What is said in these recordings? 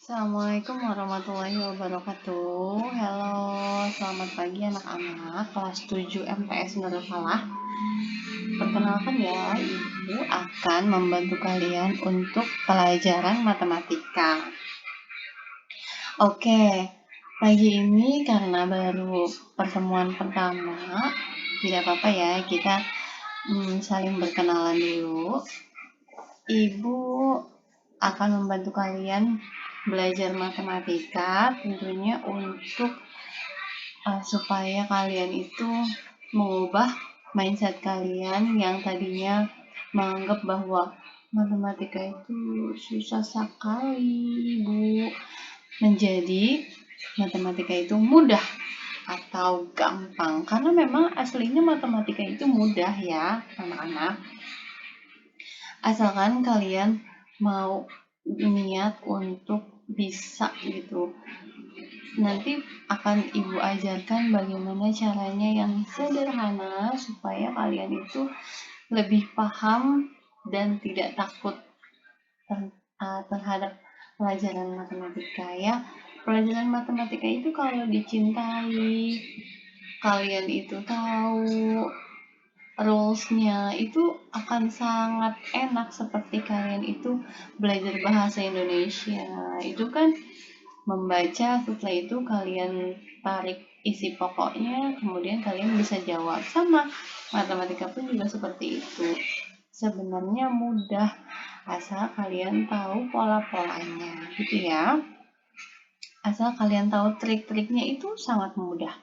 Assalamualaikum warahmatullahi wabarakatuh. Halo, selamat pagi anak-anak kelas 7 MTS Nurul Falah. Perkenalkan ya, Ibu akan membantu kalian untuk pelajaran matematika. Oke, pagi ini karena baru pertemuan pertama, tidak apa-apa ya, kita saling berkenalan dulu. Ibu akan membantu kalian belajar matematika tentunya untuk supaya kalian itu mengubah mindset kalian yang tadinya menganggap bahwa matematika itu susah sekali, Bu, menjadi matematika itu mudah atau gampang. Karena memang aslinya matematika itu mudah ya, anak-anak. Asalkan kalian mau niat untuk bisa gitu. Nanti akan Ibu ajarkan bagaimana caranya yang sederhana supaya kalian itu lebih paham dan tidak takut terhadap pelajaran matematika ya. Pelajaran matematika itu kalau dicintai, kalian itu tahu rules-nya, itu akan sangat enak seperti kalian itu belajar bahasa Indonesia. Itu kan membaca, setelah itu kalian tarik isi pokoknya, kemudian kalian bisa jawab. Sama matematika pun juga seperti itu. Sebenarnya mudah asal kalian tahu pola-polanya, gitu ya. Asal kalian tahu trik-triknya itu sangat mudah.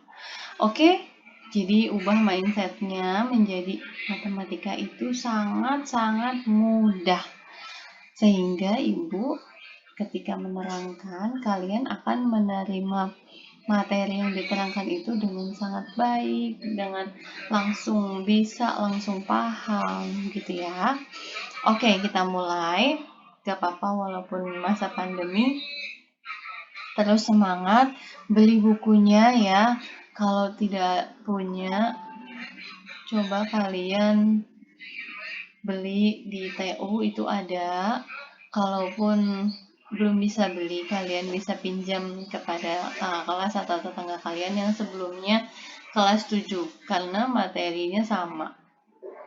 Oke, jadi ubah mindsetnya menjadi matematika itu sangat-sangat mudah. Sehingga Ibu ketika menerangkan, kalian akan menerima materi yang diterangkan itu dengan sangat baik, dengan langsung bisa, langsung paham gitu ya. Oke, kita mulai. Gak apa-apa walaupun masa pandemi. Terus semangat, beli bukunya ya. Kalau tidak punya, coba kalian beli di TU itu ada. Kalaupun belum bisa beli, kalian bisa pinjam kepada kakak kelas atau tetangga kalian yang sebelumnya kelas 7 karena materinya sama.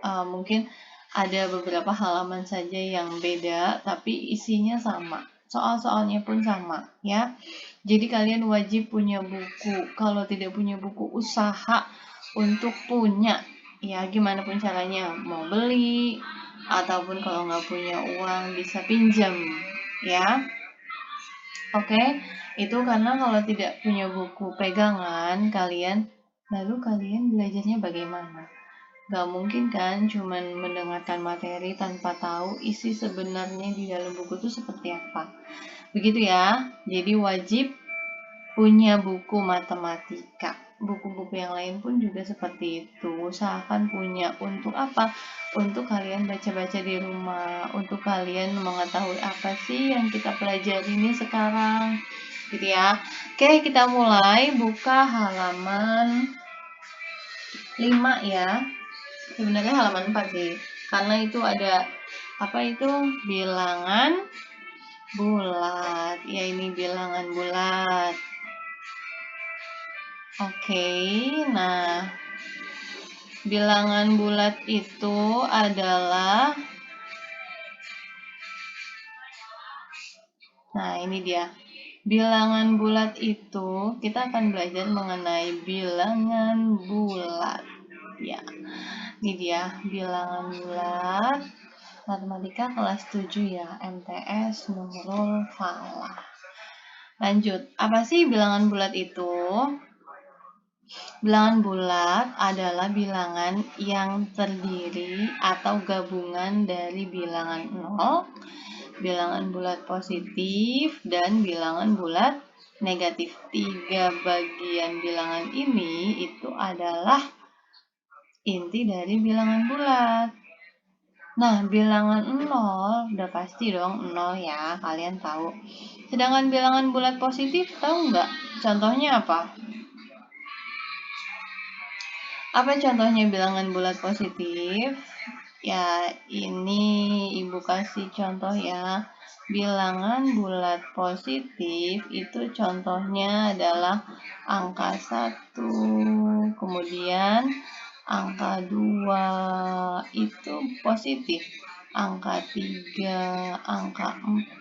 Mungkin ada beberapa halaman saja yang beda tapi isinya sama. Soal-soalnya pun sama ya. Jadi kalian wajib punya buku. Kalau tidak punya buku, usaha untuk punya. Ya gimana pun caranya, mau beli ataupun kalau nggak punya uang bisa pinjam ya. Oke, itu karena kalau tidak punya buku pegangan kalian, lalu kalian belajarnya bagaimana? Gak mungkin kan cuman mendengarkan materi tanpa tahu isi sebenarnya di dalam buku itu seperti apa. Begitu ya, jadi wajib punya buku matematika. Buku-buku yang lain pun juga seperti itu. Usahakan punya. Untuk apa? Untuk kalian baca-baca di rumah. Untuk kalian mengetahui apa sih yang kita pelajari ini sekarang. Gitu ya. Oke, kita mulai. Buka halaman 5 ya. Sebenarnya halaman 4 sih. Karena itu ada apa itu? Bilangan bulat. Ya ini bilangan bulat. Oke, nah bilangan bulat itu adalah, nah ini dia. Bilangan bulat itu kita akan belajar mengenai bilangan bulat. Ya, ini dia bilangan bulat. Matematika kelas 7 ya, MTS Nurul Falah. Lanjut, apa sih bilangan bulat itu? Bilangan bulat adalah bilangan yang terdiri atau gabungan dari bilangan 0, bilangan bulat positif, dan bilangan bulat negatif. 3 bagian bilangan ini itu adalah inti dari bilangan bulat. Nah, bilangan 0 udah pasti dong 0 ya, kalian tahu. Sedangkan bilangan bulat positif tahu nggak? Contohnya apa? Apa contohnya bilangan bulat positif? Ya, ini Ibu kasih contoh ya. bilangan bulat positif itu contohnya adalah angka 1, kemudian angka 2 itu positif, angka 3, angka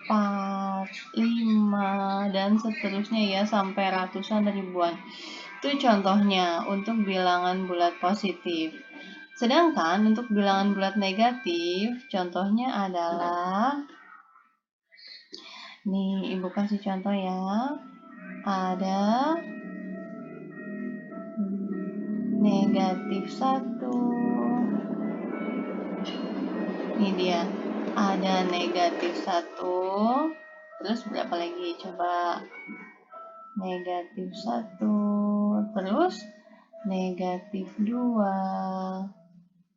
4, 5, dan seterusnya ya sampai ratusan ribuan. Itu contohnya untuk bilangan bulat positif. Sedangkan untuk bilangan bulat negatif, contohnya adalah, nih Ibu kasih contoh ya, ada negatif 1, ini dia, ada negatif 1, terus berapa lagi, coba, negatif 1, terus negatif 2,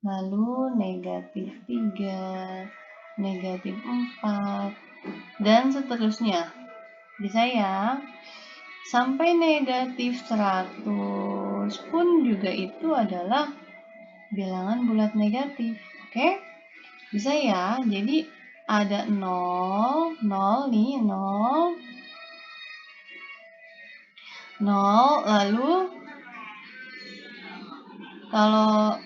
lalu negatif 3, negatif 4, dan seterusnya. Bisa ya, sampai negatif 100 pun juga itu adalah bilangan bulat negatif. Oke? Bisa ya, jadi ada 0, 0 nih, 0, 0, lalu kalau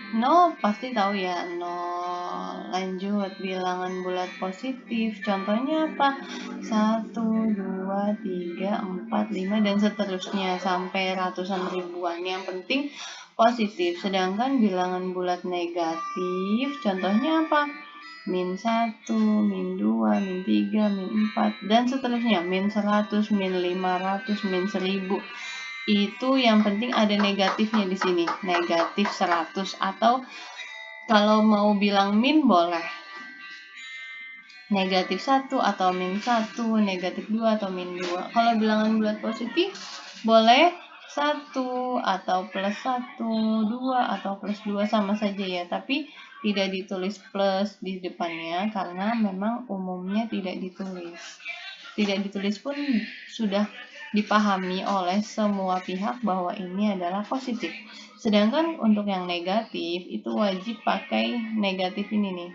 0 pasti tahu ya, 0. Lanjut, bilangan bulat positif. Contohnya apa? 1, 2, 3, 4, 5, dan seterusnya sampai ratusan ribuan. Yang penting positif. Sedangkan bilangan bulat negatif, contohnya apa? Min 1, min 2, min 3, min 4, dan seterusnya. Min 100, min 500, min 1000. Itu yang penting ada negatifnya di sini, negatif 100, atau kalau mau bilang min boleh negatif 1 atau min 1, negatif 2 atau min 2. Kalau bilangan bulat positif boleh 1 atau plus 1, 2 atau plus 2, sama saja ya, tapi tidak ditulis plus di depannya karena memang umumnya tidak ditulis. Tidak ditulis pun sudah dipahami oleh semua pihak bahwa ini adalah positif. Sedangkan untuk yang negatif itu wajib pakai negatif ini nih.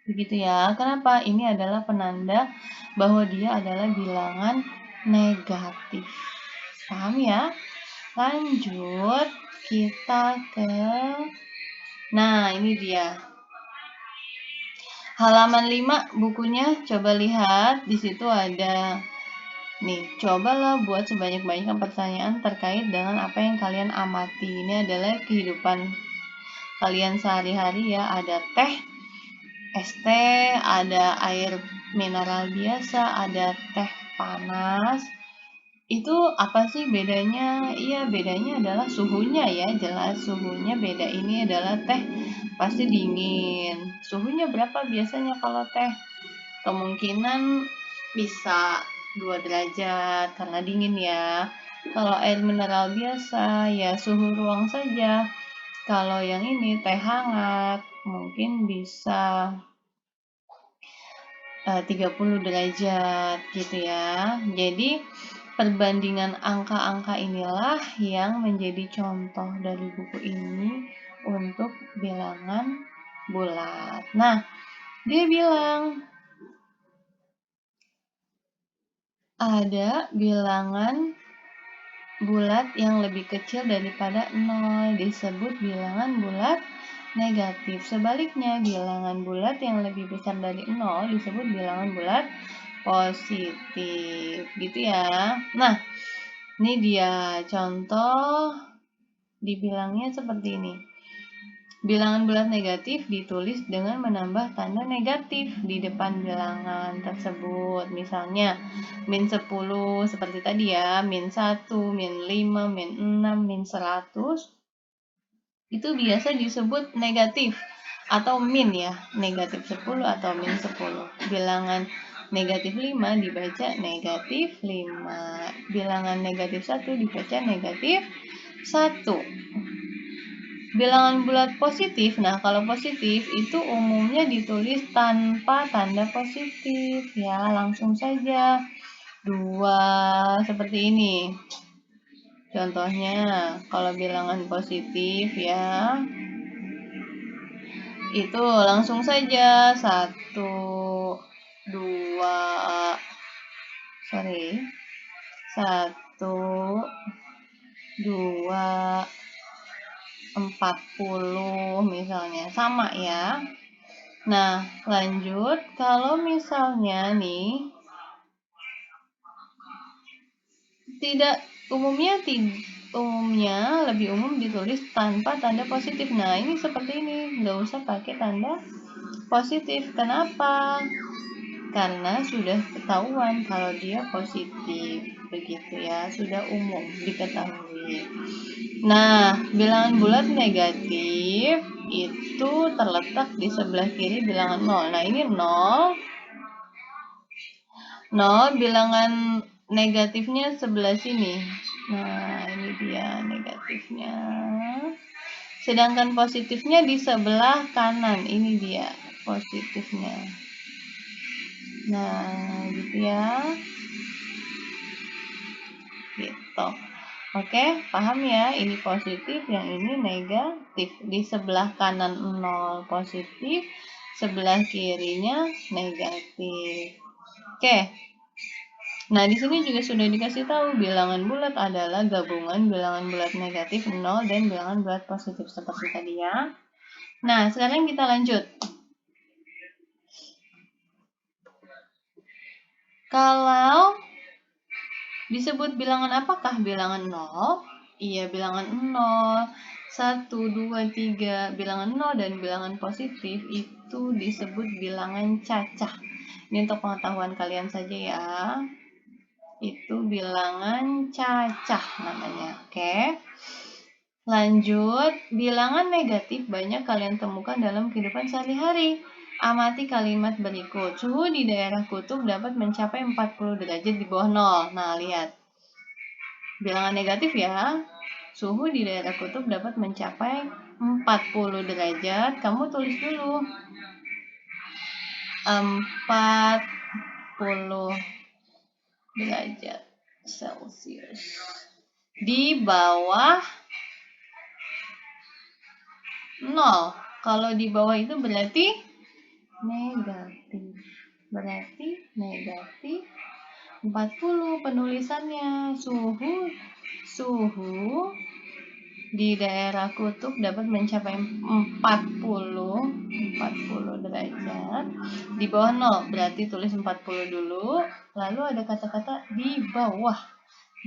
Begitu ya. Kenapa? Ini adalah penanda bahwa dia adalah bilangan negatif. Paham ya? Lanjut, kita ke, nah ini dia. Halaman 5 bukunya, coba lihat, di situ ada, nih, cobalah buat sebanyak-banyaknya pertanyaan terkait dengan apa yang kalian amati. Ini adalah kehidupan kalian sehari-hari ya, ada teh, es teh, ada air mineral biasa, ada teh panas. Itu apa sih bedanya? Iya, bedanya adalah suhunya ya, jelas suhunya beda. Ini adalah teh pasti dingin. Suhunya berapa biasanya kalau teh? Kemungkinan bisa 2 derajat karena dingin ya. Kalau air mineral biasa ya suhu ruang saja. Kalau yang ini teh hangat mungkin bisa 30 derajat gitu ya. Jadi perbandingan angka-angka inilah yang menjadi contoh dari buku ini untuk bilangan bulat. Nah, dia bilang ada bilangan bulat yang lebih kecil daripada 0 disebut bilangan bulat negatif. Sebaliknya, bilangan bulat yang lebih besar dari 0 disebut bilangan bulat positif. Gitu ya. Nah, ini dia contoh dibilangnya seperti ini. Bilangan bulat negatif ditulis dengan menambah tanda negatif di depan bilangan tersebut. Misalnya, min 10 seperti tadi ya, min 1, min 5, min 6, min 100. Itu biasa disebut negatif atau min ya, negatif 10 atau min 10. Bilangan negatif 5 dibaca negatif 5. Bilangan negatif 1 dibaca negatif 1. Bilangan bulat positif, nah kalau positif itu umumnya ditulis tanpa tanda positif ya, langsung saja 2 seperti ini. Contohnya kalau bilangan positif ya, itu langsung saja 1, 1, 2, 40 misalnya, sama ya. Nah, lanjut, kalau misalnya nih umumnya lebih umum ditulis tanpa tanda positif. Nah, ini seperti ini, nggak usah pakai tanda positif. Kenapa? Karena sudah ketahuan kalau dia positif, begitu ya, sudah umum diketahui. Nah, bilangan bulat negatif itu terletak di sebelah kiri bilangan 0. Nah, ini 0. Bilangan negatifnya sebelah sini. Nah, ini dia negatifnya. Sedangkan positifnya di sebelah kanan. Ini dia positifnya. Nah, gitu ya. Gitu. Oke, paham ya? Ini positif, yang ini negatif. Di sebelah kanan 0 positif, sebelah kirinya negatif. Oke. Nah, di sini juga sudah dikasih tahu bilangan bulat adalah gabungan bilangan bulat negatif 0 dan bilangan bulat positif seperti tadi ya. Nah, sekarang kita lanjut. Kalau disebut bilangan apakah? Bilangan 0? Iya, bilangan 0. 1, 2, 3, bilangan 0 dan bilangan positif itu disebut bilangan cacah. Ini untuk pengetahuan kalian saja ya. Itu bilangan cacah namanya. Oke. Lanjut, bilangan negatif banyak kalian temukan dalam kehidupan sehari-hari. Amati kalimat berikut. Suhu di daerah kutub dapat mencapai 40 derajat di bawah 0. Nah, lihat. Bilangan negatif ya. Suhu di daerah kutub dapat mencapai 40 derajat. Kamu tulis dulu. 40 derajat Celcius. Di bawah 0. Kalau di bawah itu berarti negatif. Berarti negatif 40 penulisannya. Suhu di daerah kutub dapat mencapai 40 derajat di bawah 0. Berarti tulis 40 dulu. Lalu ada kata-kata di bawah.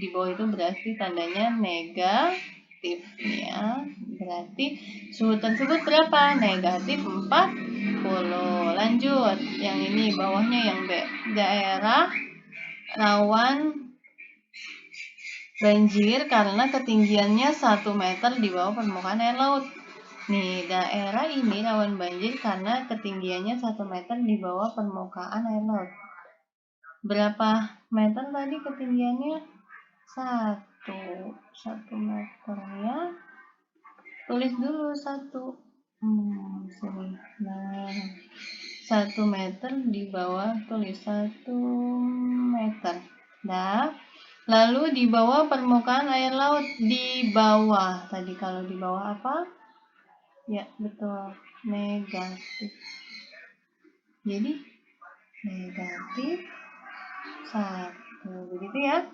Di bawah itu berarti tandanya negatif ya. Berarti suhu tersebut berapa? Negatif 40. Lanjut. Yang ini bawahnya yang B. Daerah rawan banjir karena ketinggiannya 1 meter di bawah permukaan air laut. Nih, daerah ini rawan banjir karena ketinggiannya 1 meter di bawah permukaan air laut. Berapa meter tadi ketinggiannya? 1 meter ya. Tulis dulu 1. Sini. Nah, 1 meter di bawah, tulis 1 meter. Nah, lalu di bawah permukaan air laut, di bawah. Tadi kalau di bawah apa? Ya, betul. Negatif. Jadi, negatif 1. Begitu ya.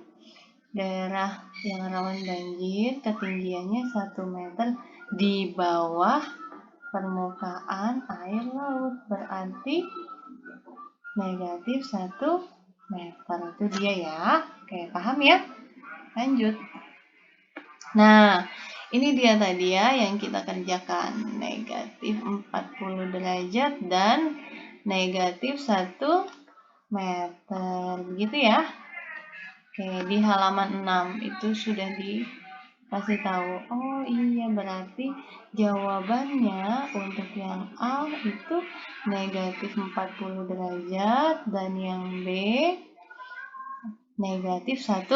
Daerah yang rawan banjir, ketinggiannya 1 meter di bawah permukaan air laut. Berarti negatif 1 meter. Itu dia ya. Oke, paham ya? Lanjut. Nah, ini dia tadi ya yang kita kerjakan. Negatif 40 derajat dan negatif 1 meter. Begitu ya. Oke, di halaman 6 itu sudah dikasih tahu. Oh iya, berarti jawabannya untuk yang A itu negatif 40 derajat dan yang B negatif 1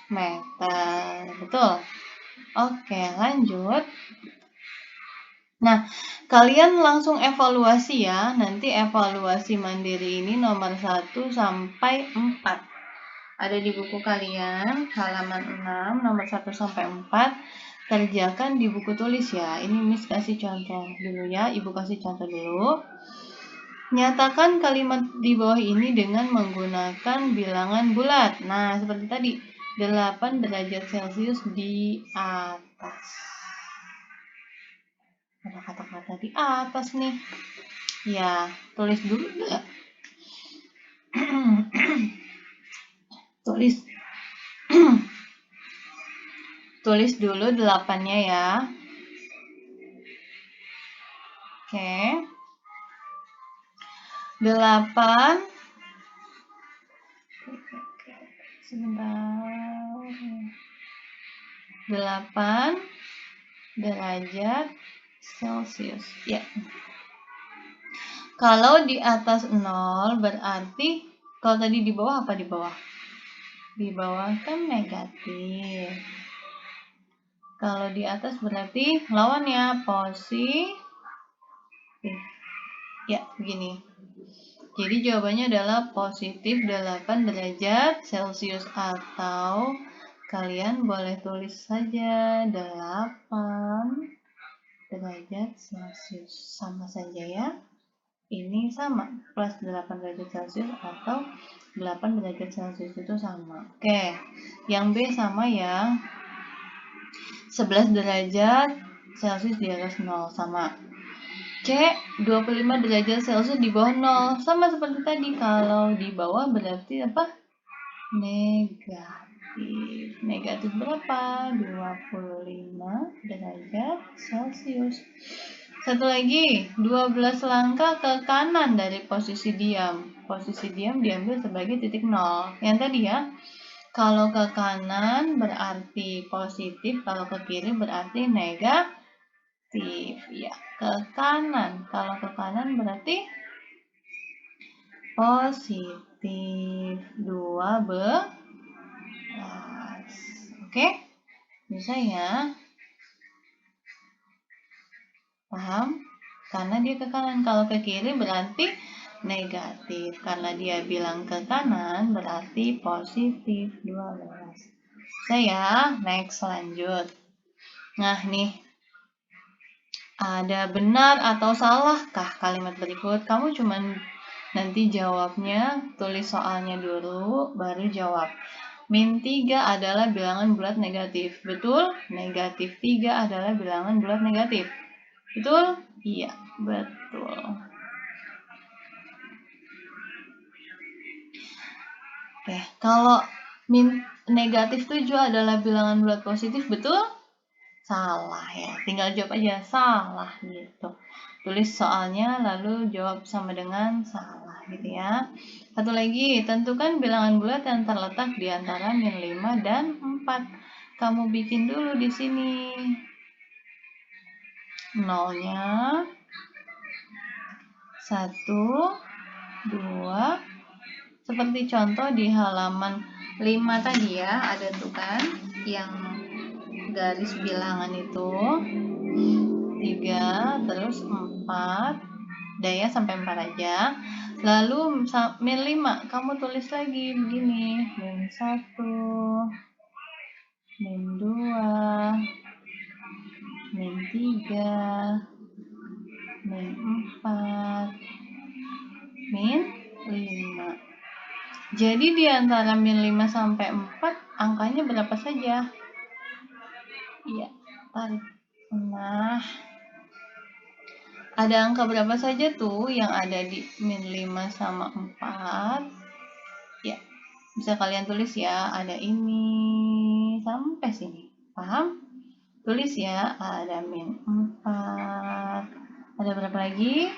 meter. Betul? Oke, lanjut. Nah, kalian langsung evaluasi ya. Nanti evaluasi mandiri ini nomor 1 sampai 4. Ada di buku kalian, halaman 6, nomor 1 sampai 4. Kerjakan di buku tulis ya. Ini Miss kasih contoh dulu ya. Ibu kasih contoh dulu. Nyatakan kalimat di bawah ini dengan menggunakan bilangan bulat. Nah, seperti tadi, 8 derajat Celcius di atas. Ada kata-kata di atas nih. Ya, tulis dulu enggak? Tulis dulu 8-nya ya. Oke. 8. Sebentar. 8 derajat Celcius. Ya. Kalau di atas 0 berarti, kalau tadi di bawah apa di bawah? Di bawah kan negatif. Kalau di atas berarti lawannya positif. Ya, begini. Jadi jawabannya adalah positif 8 derajat Celcius, atau kalian boleh tulis saja 8 derajat Celcius. Sama saja ya. Ini sama, plus 8 derajat Celcius atau 8 derajat Celcius itu sama. Oke, yang B sama ya. 11 derajat Celcius di atas 0 sama. C, 25 derajat Celcius di bawah 0. Sama seperti tadi, kalau di bawah berarti apa? Negatif. Negatif berapa? 25 derajat Celcius. Satu lagi, 12 langkah ke kanan dari posisi diam. Posisi diam diambil sebagai titik 0. Yang tadi ya, kalau ke kanan berarti positif, kalau ke kiri berarti negatif. Ya, ke kanan. Kalau ke kanan berarti positif 12. Oke? Bisa ya? Paham? Karena dia ke kanan. Kalau ke kiri berarti negatif. Karena dia bilang ke kanan berarti positif 12. Saya next lanjut. Nah, nih. Ada benar atau salahkah kalimat berikut? Kamu cuman nanti jawabnya, tulis soalnya dulu, baru jawab. Min 3 adalah bilangan bulat negatif. Betul? Negatif 3 adalah bilangan bulat negatif. Betul? Iya, betul. Oke, kalau min negatif 7 adalah bilangan bulat positif, betul? Salah ya, tinggal jawab aja salah gitu. Tulis soalnya lalu jawab sama dengan salah gitu ya. Satu lagi, tentukan bilangan bulat yang terletak di antara min 5 dan 4. Kamu bikin dulu di sini. Nolnya 1, 2. Seperti contoh di halaman 5 tadi ya, ada tuh kan yang garis bilangan itu 3, terus 4, daya sampai 4 aja. Lalu min 5, kamu tulis lagi begini, min 1, min 2, min 3, min 4, min 5. Jadi di antara min 5 sampai 4, angkanya berapa saja? Iya, tarik. Nah, ada angka berapa saja tuh yang ada di min 5 sama 4? Ya, bisa kalian tulis ya, ada ini sampai sini. Paham? Tulis ya, ada min 4. Ada berapa lagi?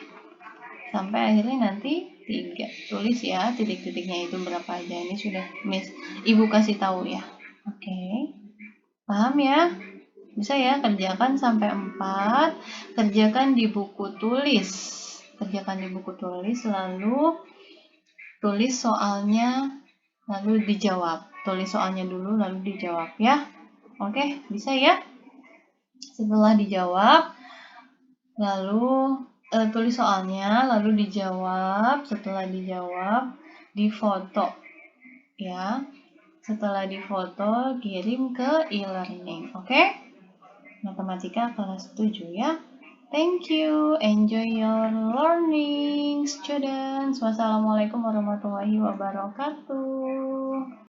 Sampai akhirnya nanti 3. Tulis ya, titik-titiknya itu berapa aja. Ini sudah Ibu kasih tahu ya. Oke. Paham ya? Bisa ya, kerjakan sampai 4. Kerjakan di buku tulis. Kerjakan di buku tulis, lalu tulis soalnya, lalu dijawab. Tulis soalnya dulu, lalu dijawab ya. Oke, bisa ya? Setelah dijawab, lalu tulis soalnya, lalu dijawab. Setelah dijawab, difoto ya. Setelah difoto, kirim ke e-learning. Oke? Matematika kelas 7 ya. Thank you. Enjoy your learning, students. Wassalamualaikum warahmatullahi wabarakatuh.